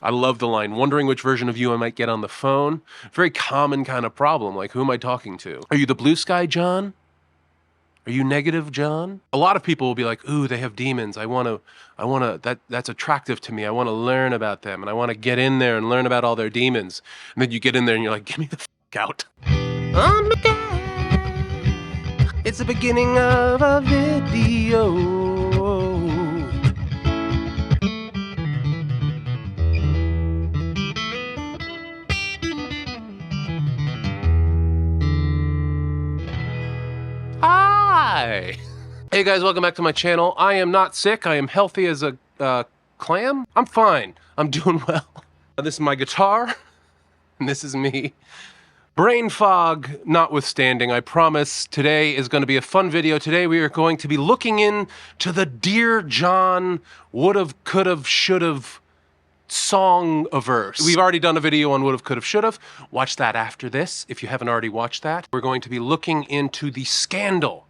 I love the line, wondering which version of you I might get on the phone. Very common kind of problem, like who am I talking to? Are you the blue sky John? Are you negative John? A lot of people will be like, ooh, they have demons. That's attractive to me. I want to learn about them and I want to get in there and learn about all their demons. And then you get in there and you're like, get me the fuck out. On the guy. It's the beginning of a video. Hi! Hey guys, welcome back to my channel. I am not sick. I am healthy as a clam. I'm fine. I'm doing well. This is my guitar, and this is me. Brain fog notwithstanding, I promise today is going to be a fun video. Today we are going to be looking into the Dear John would've, could've, should've song-averse. We've already done a video on would've, could've, should've. Watch that after this if you haven't already watched that. We're going to be looking into the scandal.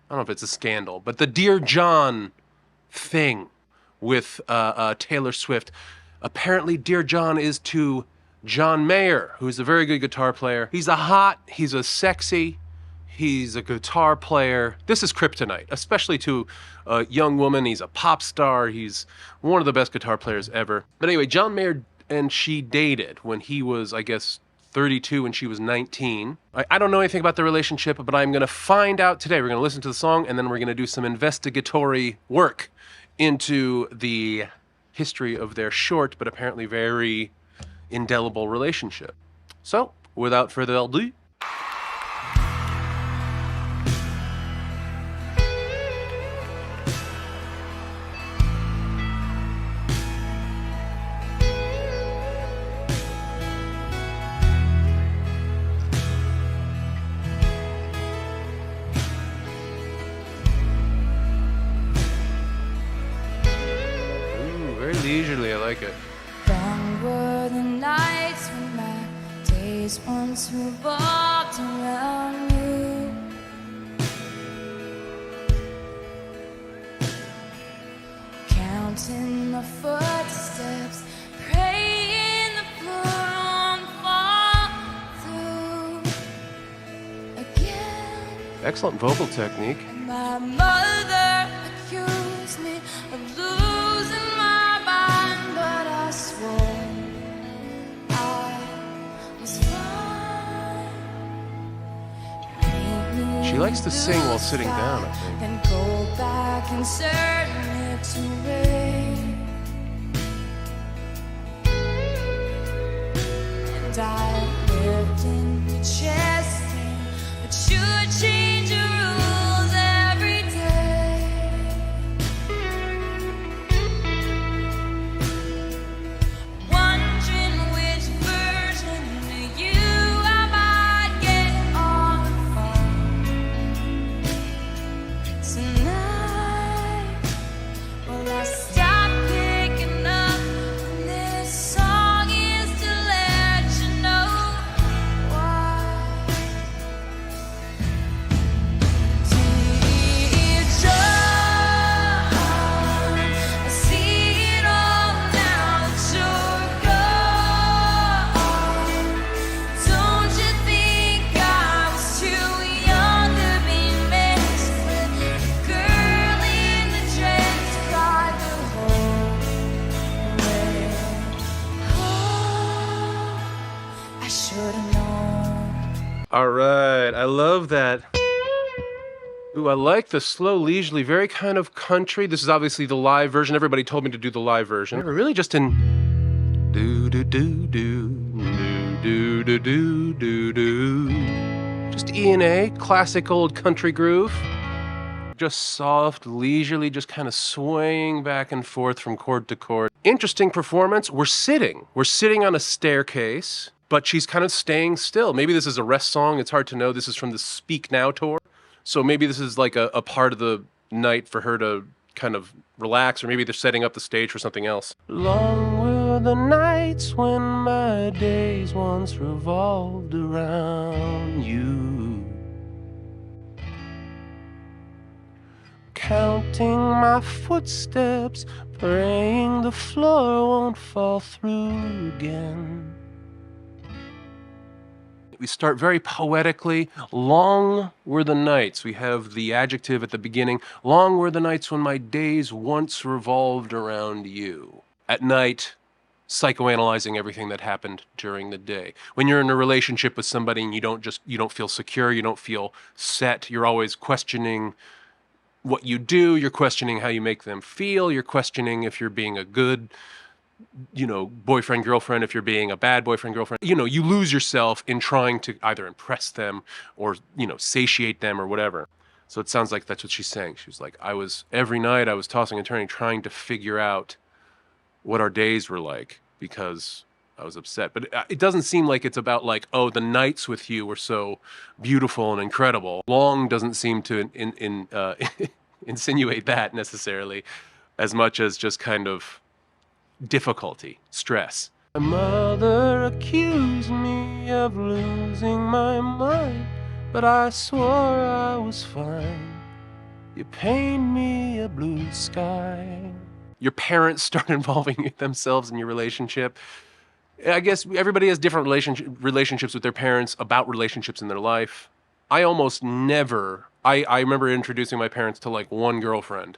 I don't know if it's a scandal, but the Dear John thing with Taylor Swift. Apparently Dear John is to John Mayer, who's a very good guitar player. He's a sexy, he's a guitar player. This is kryptonite, especially to a young woman. He's a pop star. He's one of the best guitar players ever. But anyway, John Mayer and she dated when he was, I guess, 32 and she was 19. I don't know anything about the relationship, but I'm gonna find out today. We're gonna listen to the song and then we're gonna do some investigatory work into the history of their short, but apparently very indelible relationship. So, without further ado, leisurely, I like it. Long were the nights when my days once revolved around you. Counting my footsteps, praying the floor won't fall through again. Excellent vocal technique. And my mother accused me of losing my mind, but I swore I was fine. She likes to sing while sitting down, I think. Then go back and turn it to rain. And I lived in your chest, but you would change your rules every day. Wondering which version of you I might get on the phone tonight. Well, I stopped picking up, and this song is to let you know why. Dear John, I see it all now that you're gone. Don't you think I was too young to be mixed with the girl in the dress cried the whole way home? I should have known. All right, I love that. Ooh, I like the slow, leisurely, very kind of country. This is obviously the live version. Everybody told me to do the live version. We're really just in do do do do do do do do do. Just E and A, classic old country groove. Just soft, leisurely, just kind of swaying back and forth from chord to chord. Interesting performance. We're sitting on a staircase, but she's kind of staying still. Maybe this is a rest song. It's hard to know. This is from the Speak Now tour. So maybe this is like a part of the night for her to kind of relax, or maybe they're setting up the stage for something else. Long were the nights when my days once revolved around you. counting my footsteps, praying the floor won't fall through again. We start very poetically. Long were the nights. We have the adjective at the beginning. Long were the nights when my days once revolved around you. At night, psychoanalyzing everything that happened during the day. When you're in a relationship with somebody and you don't feel secure, you don't feel set, you're always questioning what you do, you're questioning how you make them feel, you're questioning if you're being a good boyfriend, girlfriend, if you're being a bad boyfriend, girlfriend. You lose yourself in trying to either impress them or, satiate them or whatever. So it sounds like that's what she's saying. She was like, every night I was tossing and turning, trying to figure out what our days were like because I was upset. But it doesn't seem like it's about like, oh, the nights with you were so beautiful and incredible. Long doesn't seem to insinuate that necessarily as much as just kind of difficulty, stress. My mother accused me of losing my mind, but I swore I was fine. You paint me a blue sky. Your parents start involving themselves in your relationship. I guess everybody has different relationships with their parents, about relationships in their life. I almost never, I remember introducing my parents to like one girlfriend.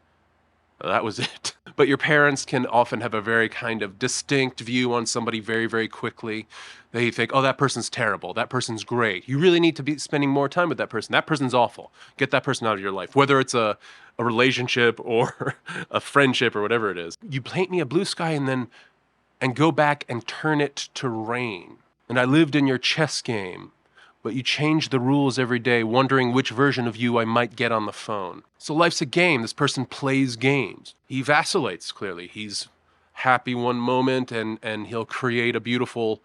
That was it. But your parents can often have a very kind of distinct view on somebody very, very quickly. They think, oh, that person's terrible. That person's great. You really need to be spending more time with that person. That person's awful. Get that person out of your life. Whether it's a relationship or a friendship or whatever it is. You paint me a blue sky and go back and turn it to rain. And I lived in your chess game, but you change the rules every day, wondering which version of you I might get on the phone. So life's a game. This person plays games. He vacillates, clearly. He's happy one moment, and he'll create a beautiful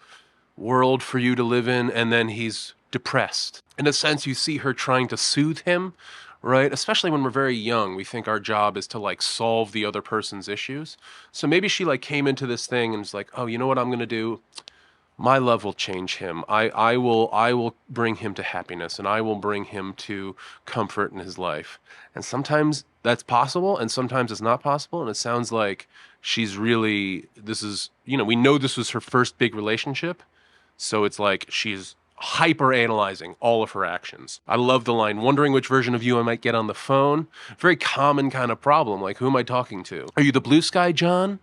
world for you to live in, and then he's depressed. In a sense, you see her trying to soothe him, right? Especially when we're very young, we think our job is to like solve the other person's issues. So maybe she like came into this thing and was like, oh, you know what I'm going to do? My love will change him. I will bring him to happiness, and I will bring him to comfort in his life. And sometimes that's possible, and sometimes it's not possible. And it sounds like she's really, we know this was her first big relationship. So it's like she's hyper analyzing all of her actions. I love the line, wondering which version of you I might get on the phone. Very common kind of problem. Like, who am I talking to? Are you the blue sky, John?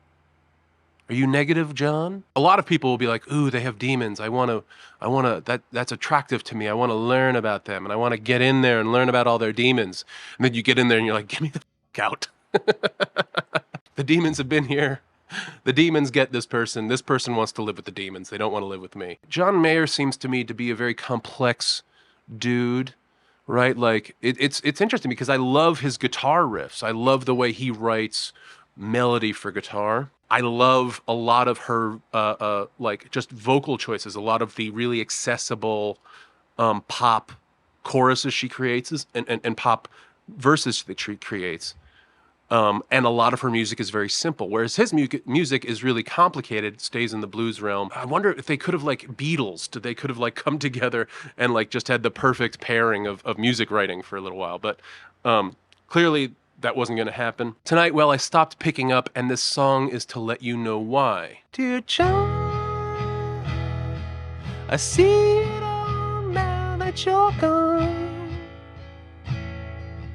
Are you negative, John? A lot of people will be like, ooh, they have demons. That's attractive to me. I want to learn about them, and I want to get in there and learn about all their demons. And then you get in there and you're like, get me the fuck out. The demons have been here. The demons get this person. This person wants to live with the demons. They don't want to live with me. John Mayer seems to me to be a very complex dude, right? Like, it's interesting because I love his guitar riffs. I love the way he writes melody for guitar. I love a lot of her, like, just vocal choices, a lot of the really accessible pop choruses she creates and pop verses that she creates. And a lot of her music is very simple, whereas his music is really complicated, stays in the blues realm. I wonder if they could have, like, Beatles, they could have, like, come together and, like, just had the perfect pairing of music writing for a little while. But clearly that wasn't going to happen. Tonight, well, I stopped picking up, and this song is to let you know why. Dear John, I see it all now that you're gone.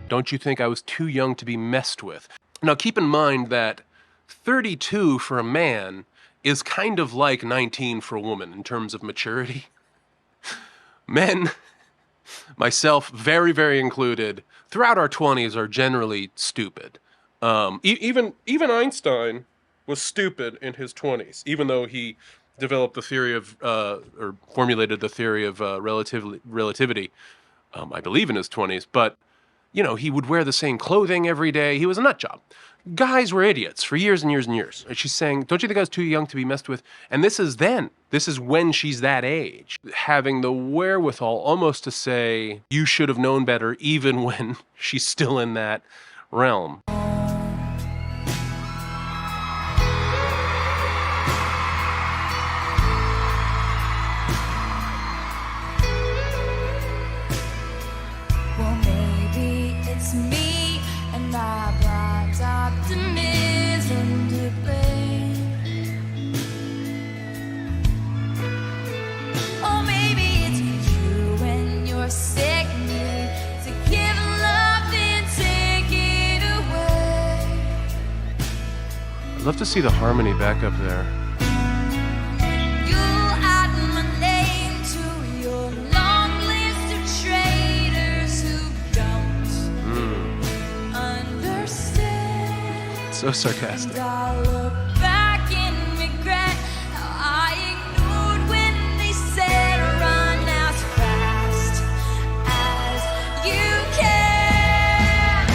Don't you think I was too young to be messed with? Now, keep in mind that 32 for a man is kind of like 19 for a woman in terms of maturity. Men, myself very, very included, throughout our 20s are generally stupid. Even Einstein was stupid in his 20s, even though he developed the theory of, or formulated the theory of relativity, I believe in his 20s. But, he would wear the same clothing every day. He was a nut job. Guys were idiots for years and years and years. And she's saying, don't you think I was too young to be messed with? And this is then. This is when she's that age. Having the wherewithal almost to say, you should have known better, even when she's still in that realm. Well, maybe it's me and I optimism to blame. Or maybe it's you and your sick need to give love and take it away. I'd love to see the harmony back up there. You'll add my name to your long list of traitors who don't understand. So sarcastic. And I look back and regret how I ignored when they said run as fast as you can.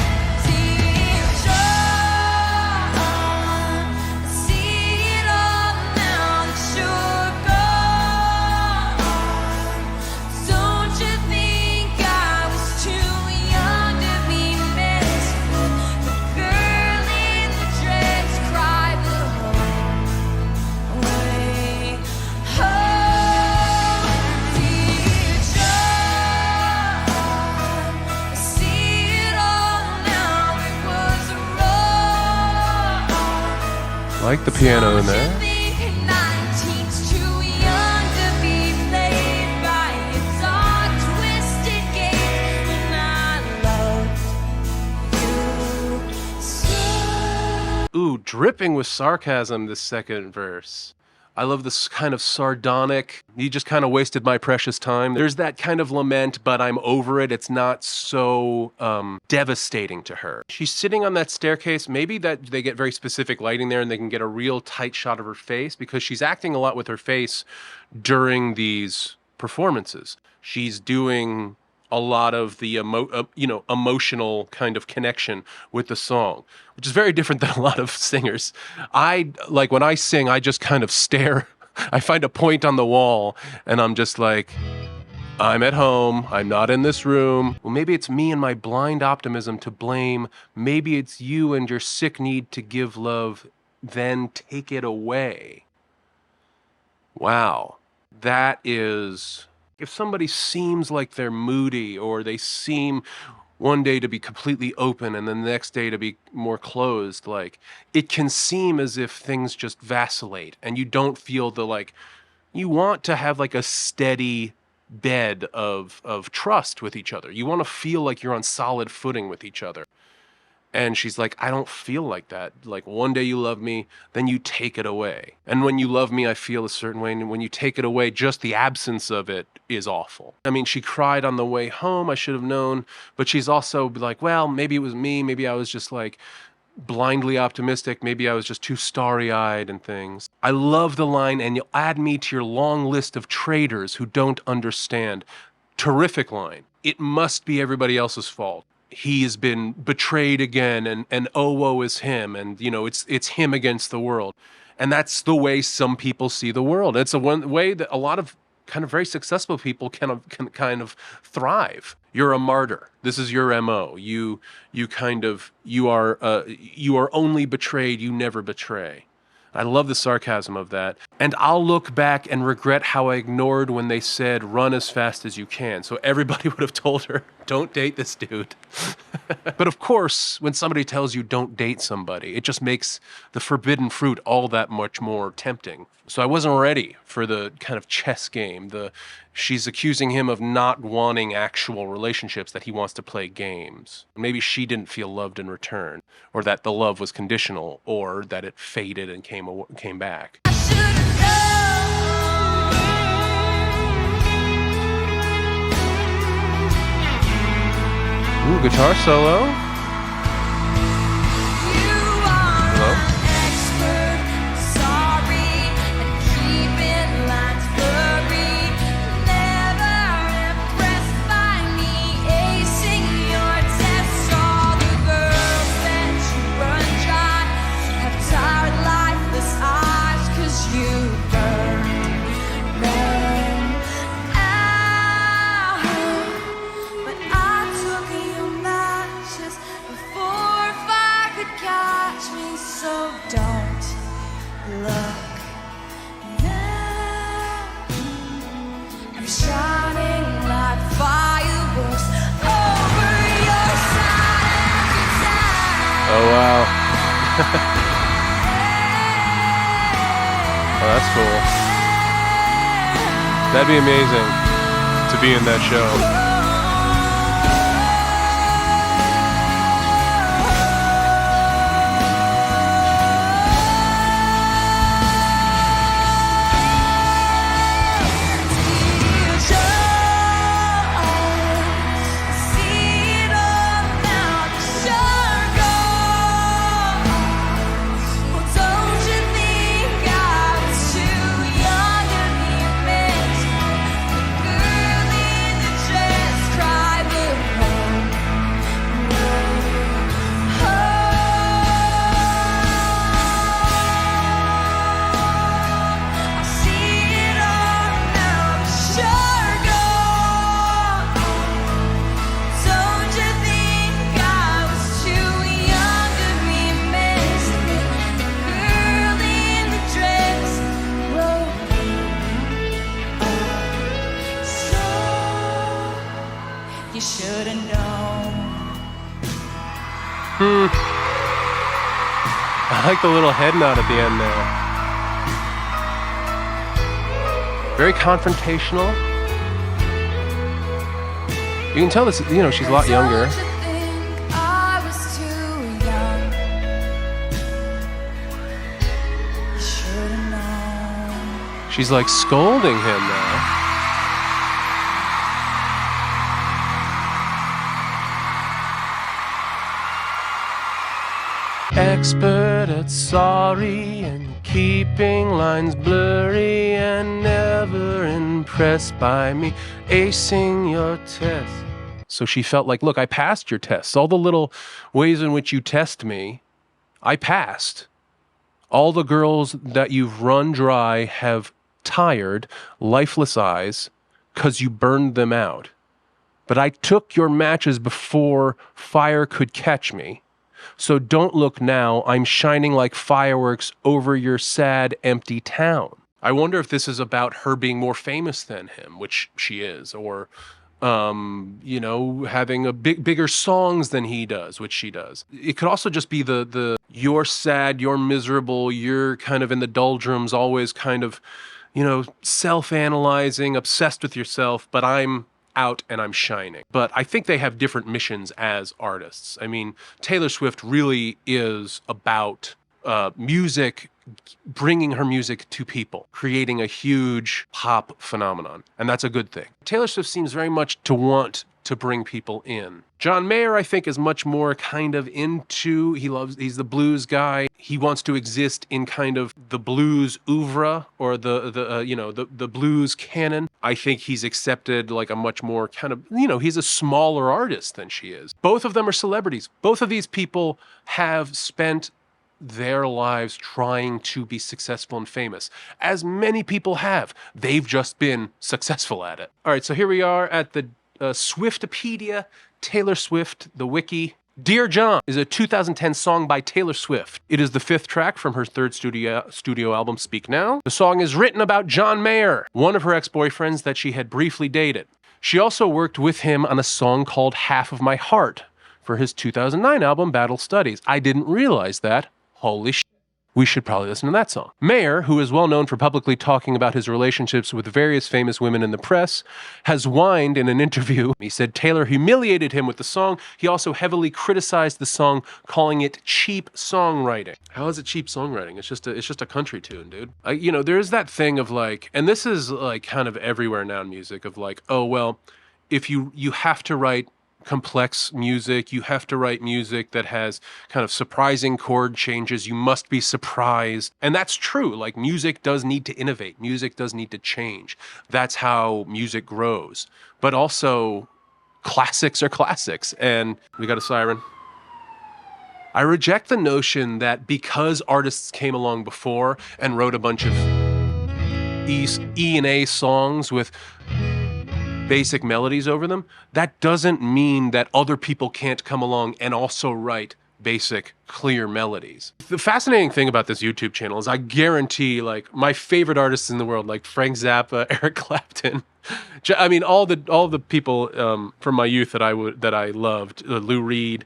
Teardrop, see it all now that you're gone. Don't you think I was too young to be messed with? The girl in the dress cried the whole way home. Teardrop, see it all now. It was wrong. Like the piano in there. Don't you think 19's too young to be played by a dark, twisted game? And I love you so. Ooh, dripping with sarcasm, this second verse. I love this kind of sardonic, you just kind of wasted my precious time. There's that kind of lament, but I'm over it. It's not so devastating to her. She's sitting on that staircase. Maybe that they get very specific lighting there and they can get a real tight shot of her face because she's acting a lot with her face during these performances. She's doing a lot of the emotional kind of connection with the song, which is very different than a lot of singers. Like when I sing, I just kind of stare. I find a point on the wall and I'm just like, I'm at home. I'm not in this room. Well, maybe it's me and my blind optimism to blame. Maybe it's you and your sick need to give love, then take it away. Wow. That is... If somebody seems like they're moody or they seem one day to be completely open and then the next day to be more closed, like it can seem as if things just vacillate and you don't feel the like, you want to have like a steady bed of trust with each other. You want to feel like you're on solid footing with each other. And she's like, I don't feel like that. Like one day you love me, then you take it away. And when you love me, I feel a certain way. And when you take it away, just the absence of it is awful. I mean, she cried on the way home. I should have known. But she's also like, well, maybe it was me. Maybe I was just like blindly optimistic. Maybe I was just too starry-eyed and things. I love the line, and you'll add me to your long list of traitors who don't understand. Terrific line. It must be everybody else's fault. He has been betrayed again, and oh, woe is him, and you know it's him against the world, and that's the way some people see the world. It's a one way that a lot of kind of very successful people can kind of thrive. You're a martyr. This is your MO. You are only betrayed. You never betray. I love the sarcasm of that. And I'll look back and regret how I ignored when they said, run as fast as you can. So everybody would have told her, don't date this dude. But of course, when somebody tells you don't date somebody, it just makes the forbidden fruit all that much more tempting. So I wasn't ready for the kind of chess game. She's accusing him of not wanting actual relationships, that he wants to play games. Maybe she didn't feel loved in return, or that the love was conditional, or that it faded and came back. I should've known. Ooh, guitar solo. You are Hello? an expert, sorry, and keeping lines blurry. Never impressed by me acing your tests. All the girls that you run dry have tired, lifeless eyes, 'cause you burned them out. But I took your matches before fire could catch me, so don't look now. I'm shining like fireworks over your side of the town. Oh, wow. Oh, that's cool. That'd be amazing to be in that show. You should've known. I like the little head nod at the end there. Very confrontational. You can tell this, you know, she's a lot younger. Don't you think I was too young? You should've known. She's like scolding him now. Expert at sorry and keeping lines blurry and never impressed by me acing your test. So she felt like, look, I passed your tests. All the little ways in which you test me, I passed. All the girls that you've run dry have tired, lifeless eyes because you burned them out. But I took your matches before fire could catch me. So don't look now, I'm shining like fireworks over your sad, empty town. I wonder if this is about her being more famous than him, which she is, or, you know, having bigger songs than he does, which she does. It could also just be the you're sad, you're miserable, you're kind of in the doldrums, always kind of, you know, self-analyzing, obsessed with yourself, but I'm out and I'm shining. But I think they have different missions as artists. I mean, Taylor Swift really is about music, bringing her music to people, creating a huge pop phenomenon. And that's a good thing. Taylor Swift seems very much to want to bring people in. John Mayer, I think, is much more kind of into, he's the blues guy. He wants to exist in kind of the blues oeuvre or the blues canon. I think he's accepted like a much more kind of, you know, he's a smaller artist than she is. Both of them are celebrities. Both of these people have spent their lives trying to be successful and famous, as many people have. They've just been successful at it. All right, so here we are at the Swiftopedia, Taylor Swift, the wiki. Dear John is a 2010 song by Taylor Swift. It is the 5th track from her 3rd studio album, Speak Now. The song is written about John Mayer, one of her ex-boyfriends that she had briefly dated. She also worked with him on a song called Half of My Heart for his 2009 album, Battle Studies. I didn't realize that. Holy shit. We should probably listen to that song. Mayer, who is well known for publicly talking about his relationships with various famous women in the press, has whined in an interview. He said Taylor humiliated him with the song. He also heavily criticized the song, calling it cheap songwriting. How is it cheap songwriting? It's just a country tune, dude. You know, there's that thing of like, and this is like kind of everywhere now in music, of like, oh, well, if you have to write complex music, you have to write music that has kind of surprising chord changes, you must be surprised. And that's true. Like, music does need to innovate, music does need to change. That's how music grows. But also, classics are classics. And we got a siren. I reject the notion that because artists came along before and wrote a bunch of E and A songs with basic melodies over them, that doesn't mean that other people can't come along and also write basic, clear melodies. The fascinating thing about this YouTube channel is I guarantee, like, my favorite artists in the world, like Frank Zappa, Eric Clapton, I mean, all the people from my youth that I loved, Lou Reed,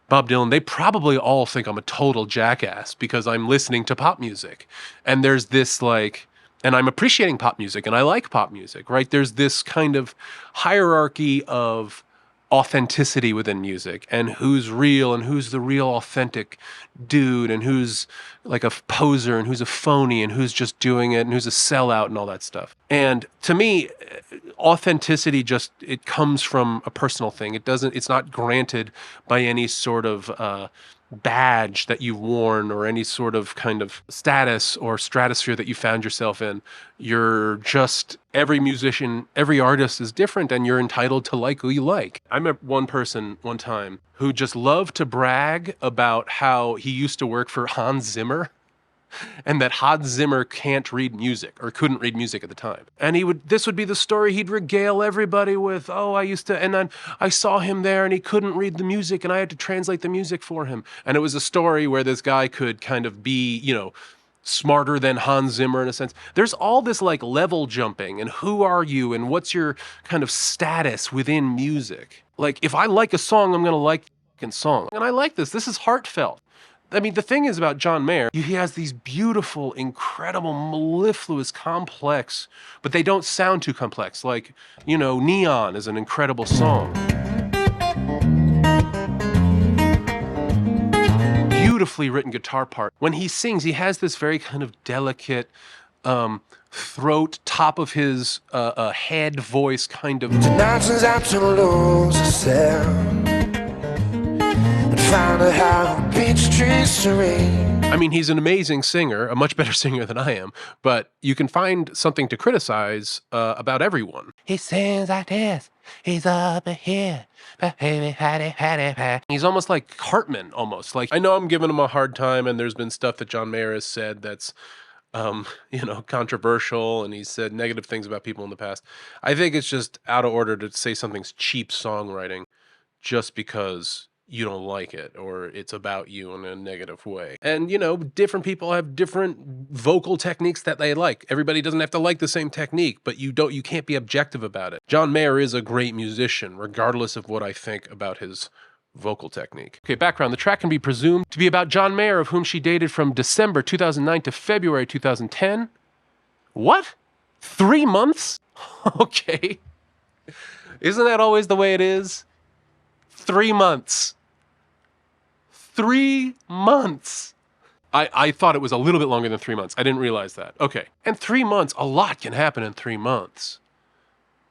Bob Dylan, they probably all think I'm a total jackass because I'm listening to pop music. And there's this like, and I'm appreciating pop music and I like pop music, right? There's this kind of hierarchy of authenticity within music and who's real and who's the real authentic dude and who's like a poser and who's a phony and who's just doing it and who's a sellout and all that stuff. And to me, authenticity just, it comes from a personal thing. It's not granted by any sort of badge that you've worn or any sort of kind of status or stratosphere that you found yourself in. You're just, every musician, every artist is different and you're entitled to like who you like. I met one person one time who just loved to brag about how he used to work for Hans Zimmer and that Hans Zimmer can't read music or couldn't read music at the time. And this would be the story he'd regale everybody with. Oh, and then I saw him there and he couldn't read the music and I had to translate the music for him. And it was a story where this guy could kind of be, smarter than Hans Zimmer in a sense. There's all this like level jumping and who are you and what's your kind of status within music. Like if I like a song, I'm going to like the song. And I like this. This is heartfelt. I mean, the thing is about John Mayer, he has these beautiful, incredible, mellifluous, complex, but they don't sound too complex. Like, Neon is an incredible song. Beautifully written guitar part. When he sings, he has this very kind of delicate throat, top of his head voice kind of. Tonight turns out to lose a sound. I mean, he's an amazing singer, a much better singer than I am, but you can find something to criticize about everyone. He sings like this. He's up here. He's almost like Cartman, almost. Like, I know I'm giving him a hard time, and there's been stuff that John Mayer has said that's controversial, and he's said negative things about people in the past. I think it's just out of order to say something's cheap songwriting just because you don't like it or it's about you in a negative way. And different people have different vocal techniques that they like. Everybody doesn't have to like the same technique, but you can't be objective about it. John Mayer is a great musician regardless of what I think about his vocal technique. Okay, background. The track can be presumed to be about John Mayer, of whom she dated from December 2009 to February 2010. What? 3 months? Okay. Isn't that always the way it is? 3 months. 3 months. I thought it was a little bit longer than 3 months. I didn't realize that. Okay. And 3 months, a lot can happen in 3 months.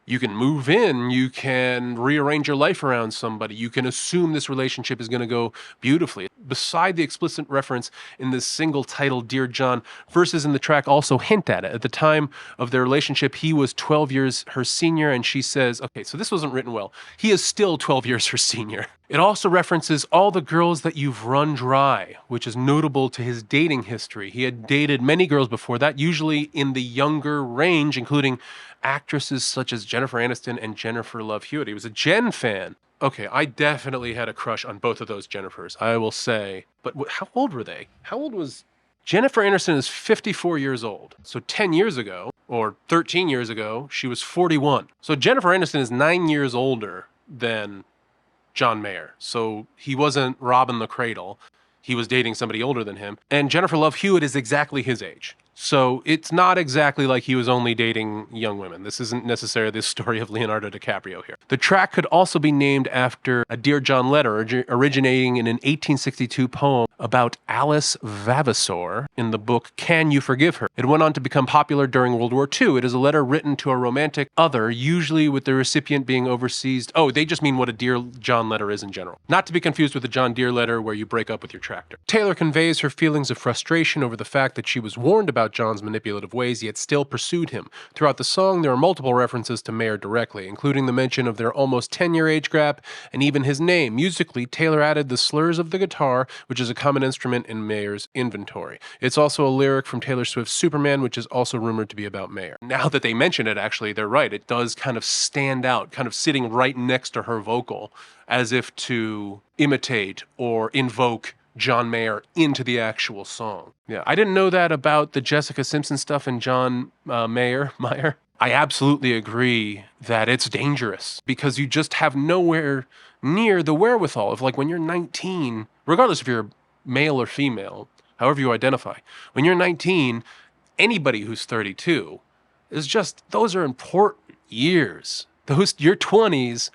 You can move in, you can rearrange your life around somebody, you can assume this relationship is going to go beautifully. Beside the explicit reference in this single title, Dear John, verses in the track also hint at it. At the time of their relationship, he was 12 years her senior, and she says, okay, so this wasn't written well. He is still 12 years her senior. It also references all the girls that you've run dry, which is notable to his dating history. He had dated many girls before that, usually in the younger range, including actresses such as Jennifer Aniston and Jennifer Love Hewitt. He was a Jen fan. Okay, I definitely had a crush on both of those Jennifers, I will say. But how old were they? How old was... Jennifer Aniston is 54 years old. So 10 years ago, or 13 years ago, she was 41. So Jennifer Aniston is 9 years older than John Mayer. So he wasn't robbing the cradle. He was dating somebody older than him. And Jennifer Love Hewitt is exactly his age. So it's not exactly like he was only dating young women. This isn't necessarily the story of Leonardo DiCaprio here. The track could also be named after a Dear John letter originating in an 1862 poem about Alice Vavasor in the book Can You Forgive Her? It went on to become popular during World War II. It is a letter written to a romantic other, usually with the recipient being overseas. Oh, they just mean what a Dear John letter is in general. Not to be confused with a John Deere letter where you break up with your tractor. Taylor conveys her feelings of frustration over the fact that she was warned about John's manipulative ways, yet still pursued him. Throughout the song, there are multiple references to Mayer directly, including the mention of their almost 10-year age gap, and even his name. Musically, Taylor added the slurs of the guitar, which is a common instrument in Mayer's inventory. It's also a lyric from Taylor Swift's Superman, which is also rumored to be about Mayer. Now that they mention it, actually, they're right. It does kind of stand out, kind of sitting right next to her vocal, as if to imitate or invoke John Mayer into the actual song. Yeah, I didn't know that about the Jessica Simpson stuff and John Mayer. I absolutely agree that it's dangerous because you just have nowhere near the wherewithal of, like, when you're 19, regardless if you're male or female, however you identify, when you're 19, anybody who's 32 is just, those are important years. Your 20s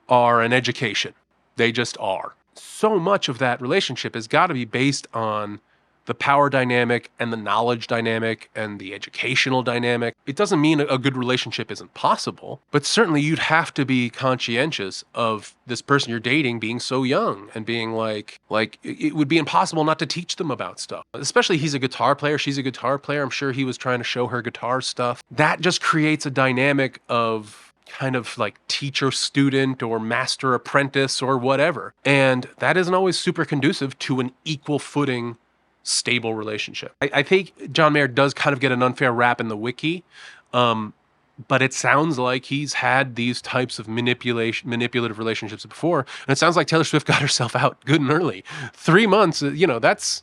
are an education. They just are. So much of that relationship has got to be based on the power dynamic and the knowledge dynamic and the educational dynamic. It doesn't mean a good relationship isn't possible, but certainly you'd have to be conscientious of this person you're dating being so young and being like it would be impossible not to teach them about stuff. Especially he's a guitar player, she's a guitar player. I'm sure he was trying to show her guitar stuff. That just creates a dynamic of kind of like teacher student or master apprentice or whatever. And that isn't always super conducive to an equal footing stable relationship. I think John Mayer does kind of get an unfair rap in the wiki, but it sounds like he's had these types of manipulative relationships before, and it sounds like Taylor Swift got herself out good and early. 3 months, that's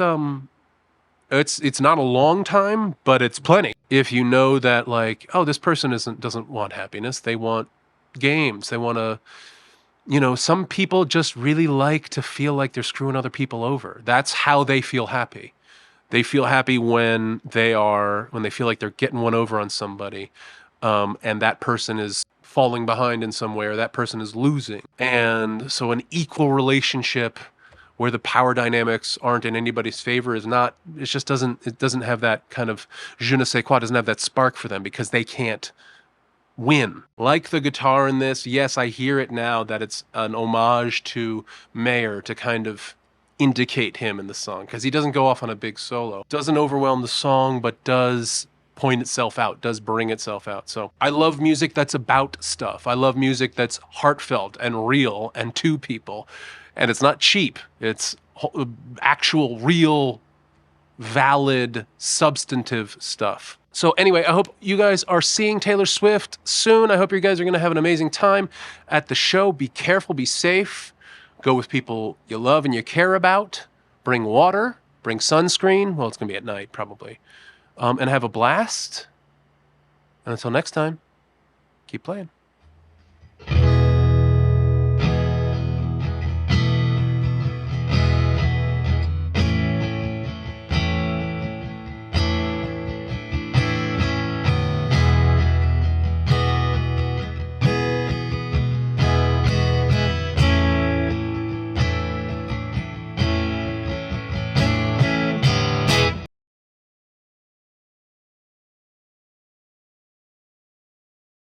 not a long time, but it's plenty. If you know that, like, oh, this person doesn't want happiness, they want games, they want to. Some people just really like to feel like they're screwing other people over. That's how they feel happy. They feel happy when they feel like they're getting one over on somebody, and that person is falling behind in some way, or that person is losing. And so an equal relationship where the power dynamics aren't in anybody's favor it doesn't have that kind of je ne sais quoi, doesn't have that spark for them because they can't win. Like the guitar in this, yes, I hear it now that it's an homage to Mayer to kind of indicate him in the song, because he doesn't go off on a big solo. Doesn't overwhelm the song, but does point itself out, does bring itself out. So I love music that's about stuff. I love music that's heartfelt and real and to people. And it's not cheap. It's actual, real, valid, substantive stuff. So anyway, I hope you guys are seeing Taylor Swift soon. I hope you guys are going to have an amazing time at the show. Be careful, be safe. Go with people you love and you care about. Bring water, bring sunscreen. Well, it's going to be at night probably. And have a blast. And until next time, keep playing.